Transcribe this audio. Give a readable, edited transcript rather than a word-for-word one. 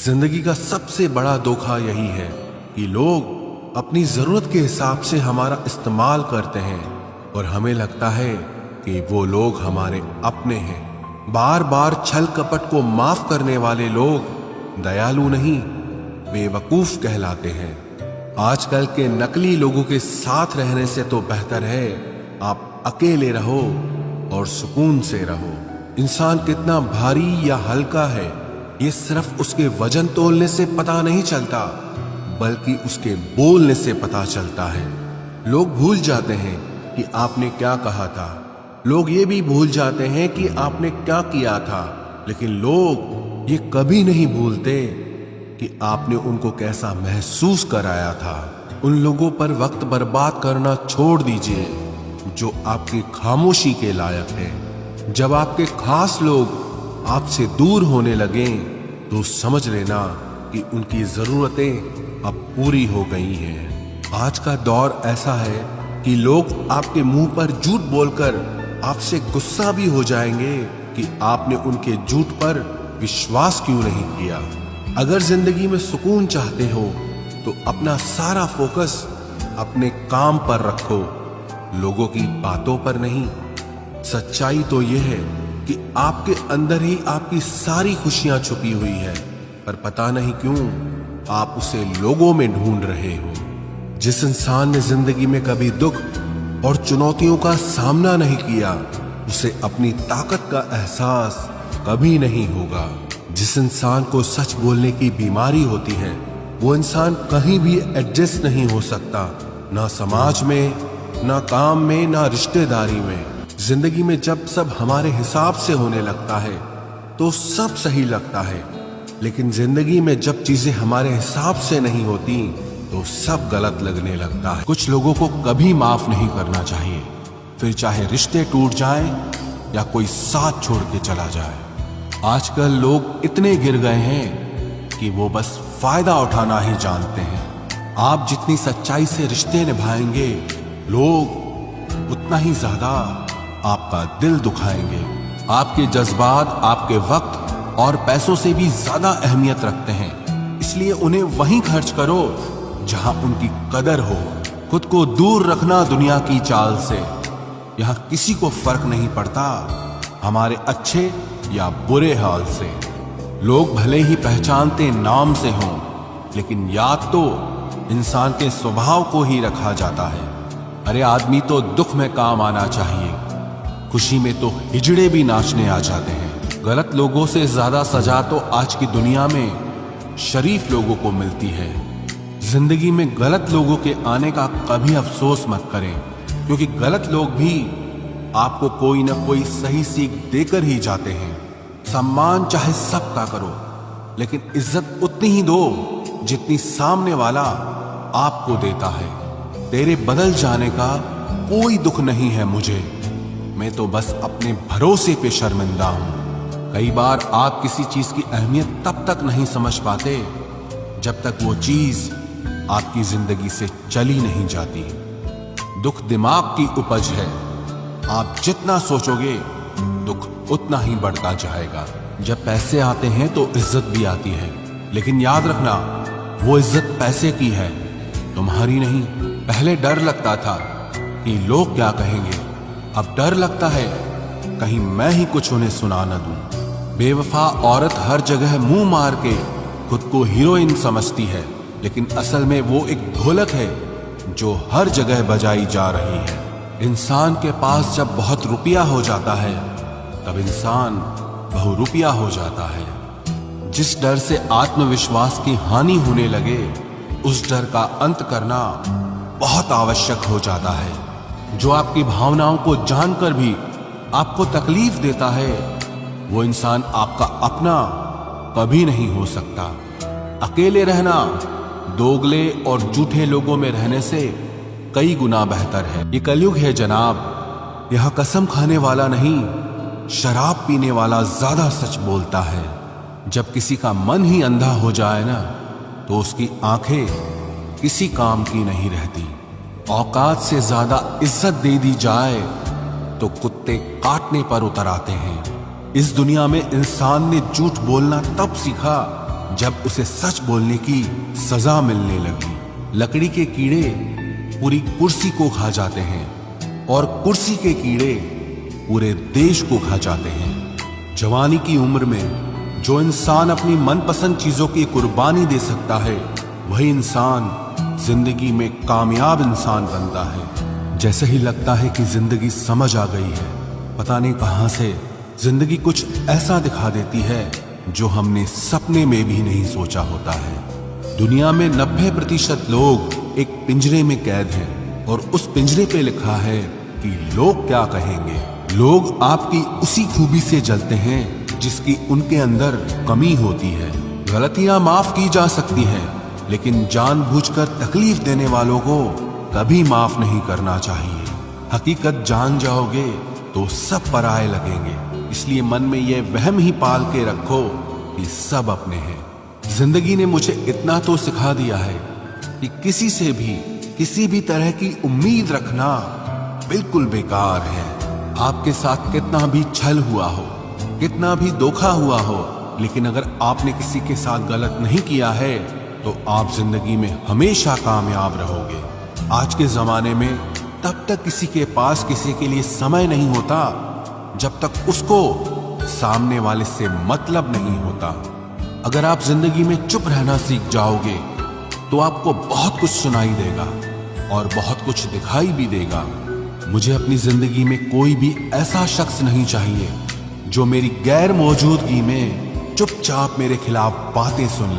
जिंदगी का सबसे बड़ा धोखा यही है कि लोग अपनी जरूरत के हिसाब से हमारा इस्तेमाल करते हैं और हमें लगता है कि वो लोग हमारे अपने हैं। बार बार छल कपट को माफ करने वाले लोग दयालु नहीं, बेवकूफ कहलाते हैं। आजकल के नकली लोगों के साथ रहने से तो बेहतर है आप अकेले रहो और सुकून से रहो। इंसान कितना भारी या हल्का है ये सिर्फ उसके वजन तोलने से पता नहीं चलता, बल्कि उसके बोलने से पता चलता है। लोग भूल जाते हैं कि आपने क्या कहा था, लोग ये भी भूल जाते हैं कि आपने क्या किया था, लेकिन लोग ये कभी नहीं भूलते कि आपने उनको कैसा महसूस कराया था। उन लोगों पर वक्त बर्बाद करना छोड़ दीजिए जो आपकी खामोशी के लायक है। जब आपके खास लोग आपसे दूर होने लगे तो समझ लेना कि उनकी जरूरतें अब पूरी हो गई हैं। आज का दौर ऐसा है कि लोग आपके मुंह पर झूठ बोलकर आपसे गुस्सा भी हो जाएंगे कि आपने उनके झूठ पर विश्वास क्यों नहीं किया। अगर जिंदगी में सुकून चाहते हो तो अपना सारा फोकस अपने काम पर रखो, लोगों की बातों पर नहीं। सच्चाई तो यह है कि आपके अंदर ही आपकी सारी खुशियां छुपी हुई है, पर पता नहीं क्यों आप उसे लोगों में ढूंढ रहे हो। जिस इंसान ने जिंदगी में कभी दुख और चुनौतियों का सामना नहीं किया, उसे अपनी ताकत का एहसास कभी नहीं होगा। जिस इंसान को सच बोलने की बीमारी होती है, वो इंसान कहीं भी एडजस्ट नहीं हो सकता, ना समाज में, ना काम में, ना रिश्तेदारी में। जिंदगी में जब सब हमारे हिसाब से होने लगता है तो सब सही लगता है, लेकिन जिंदगी में जब चीजें हमारे हिसाब से नहीं होती तो सब गलत लगने लगता है। कुछ लोगों को कभी माफ नहीं करना चाहिए, फिर चाहे रिश्ते टूट जाएं या कोई साथ छोड़ के चला जाए। आजकल लोग इतने गिर गए हैं कि वो बस फायदा उठाना ही जानते हैं। आप जितनी सच्चाई से रिश्ते निभाएंगे, लोग उतना ही ज्यादा आपका दिल दुखाएंगे। आपके जज्बात आपके वक्त और पैसों से भी ज्यादा अहमियत रखते हैं, इसलिए उन्हें वहीं खर्च करो जहां उनकी कदर हो। खुद को दूर रखना दुनिया की चाल से। यहां किसी को फर्क नहीं पड़ता हमारे अच्छे या बुरे हाल से। लोग भले ही पहचानते नाम से हों, लेकिन याद तो इंसान के स्वभाव को ही रखा जाता है। अरे आदमी तो दुख में काम आना चाहिए, खुशी में तो हिजड़े भी नाचने आ जाते हैं। गलत लोगों से ज्यादा सजा तो आज की दुनिया में शरीफ लोगों को मिलती है। जिंदगी में गलत लोगों के आने का कभी अफसोस मत करें, क्योंकि गलत लोग भी आपको कोई ना कोई सही सीख देकर ही जाते हैं। सम्मान चाहे सबका करो, लेकिन इज्जत उतनी ही दो जितनी सामने वाला आपको देता है। तेरे बदल जाने का कोई दुख नहीं है मुझे, मैं तो बस अपने भरोसे पे शर्मिंदा हूं। कई बार आप किसी चीज की अहमियत तब तक नहीं समझ पाते जब तक वो चीज आपकी जिंदगी से चली नहीं जाती। दुख दिमाग की उपज है, आप जितना सोचोगे दुख उतना ही बढ़ता जाएगा। जब पैसे आते हैं तो इज्जत भी आती है, लेकिन याद रखना वो इज्जत पैसे की है, तुम्हारी नहीं। पहले डर लगता था कि लोग क्या कहेंगे, अब डर लगता है कहीं मैं ही कुछ उन्हें सुना न दूं। बेवफा औरत हर जगह मुंह मार के खुद को हीरोइन समझती है, लेकिन असल में वो एक ढोलक है जो हर जगह बजाई जा रही है। इंसान के पास जब बहुत रुपया हो जाता है तब इंसान बहुरुपया हो जाता है। जिस डर से आत्मविश्वास की हानि होने लगे, उस डर का अंत करना बहुत आवश्यक हो जाता है। जो आपकी भावनाओं को जानकर भी आपको तकलीफ देता है, वो इंसान आपका अपना कभी नहीं हो सकता। अकेले रहना दोगले और झूठे लोगों में रहने से कई गुना बेहतर है। ये कलयुग है जनाब, यह कसम खाने वाला नहीं, शराब पीने वाला ज्यादा सच बोलता है। जब किसी का मन ही अंधा हो जाए ना, तो उसकी आंखें किसी काम की नहीं रहती। औकात से ज्यादा इज्जत दे दी जाए तो कुत्ते काटने पर उतर आते हैं। इस दुनिया में इंसान ने झूठ बोलना तब सीखा जब उसे सच बोलने की सजा मिलने लगी। लकड़ी के कीड़े पूरी कुर्सी को खा जाते हैं और कुर्सी के कीड़े पूरे देश को खा जाते हैं। जवानी की उम्र में जो इंसान अपनी मनपसंद चीजों की कुर्बानी दे सकता है, वही इंसान जिंदगी में कामयाब इंसान बनता है। जैसे ही लगता है कि जिंदगी समझ आ गई है, पता नहीं कहां से जिंदगी कुछ ऐसा दिखा देती है जो हमने सपने में भी नहीं सोचा होता है। दुनिया में 90% लोग एक पिंजरे में कैद हैं और उस पिंजरे पे लिखा है कि लोग क्या कहेंगे। लोग आपकी उसी खूबी से जलते हैं जिसकी उनके अंदर कमी होती है। गलतियां माफ की जा सकती हैं, लेकिन जानबूझकर तकलीफ देने वालों को कभी माफ नहीं करना चाहिए। हकीकत जान जाओगे तो सब पराये लगेंगे, इसलिए मन में यह वहम ही पाल के रखो कि सब अपने हैं। जिंदगी ने मुझे इतना तो सिखा दिया है कि किसी से भी किसी भी तरह की उम्मीद रखना बिल्कुल बेकार है। आपके साथ कितना भी छल हुआ हो, कितना भी धोखा हुआ हो, लेकिन अगर आपने किसी के साथ गलत नहीं किया है तो आप जिंदगी में हमेशा कामयाब रहोगे। आज के जमाने में तब तक किसी के पास किसी के लिए समय नहीं होता जब तक उसको सामने वाले से मतलब नहीं होता। अगर आप जिंदगी में चुप रहना सीख जाओगे तो आपको बहुत कुछ सुनाई देगा और बहुत कुछ दिखाई भी देगा। मुझे अपनी जिंदगी में कोई भी ऐसा शख्स नहीं चाहिए जो मेरी गैर मौजूदगी में चुपचाप मेरे खिलाफ बातें सुन ले।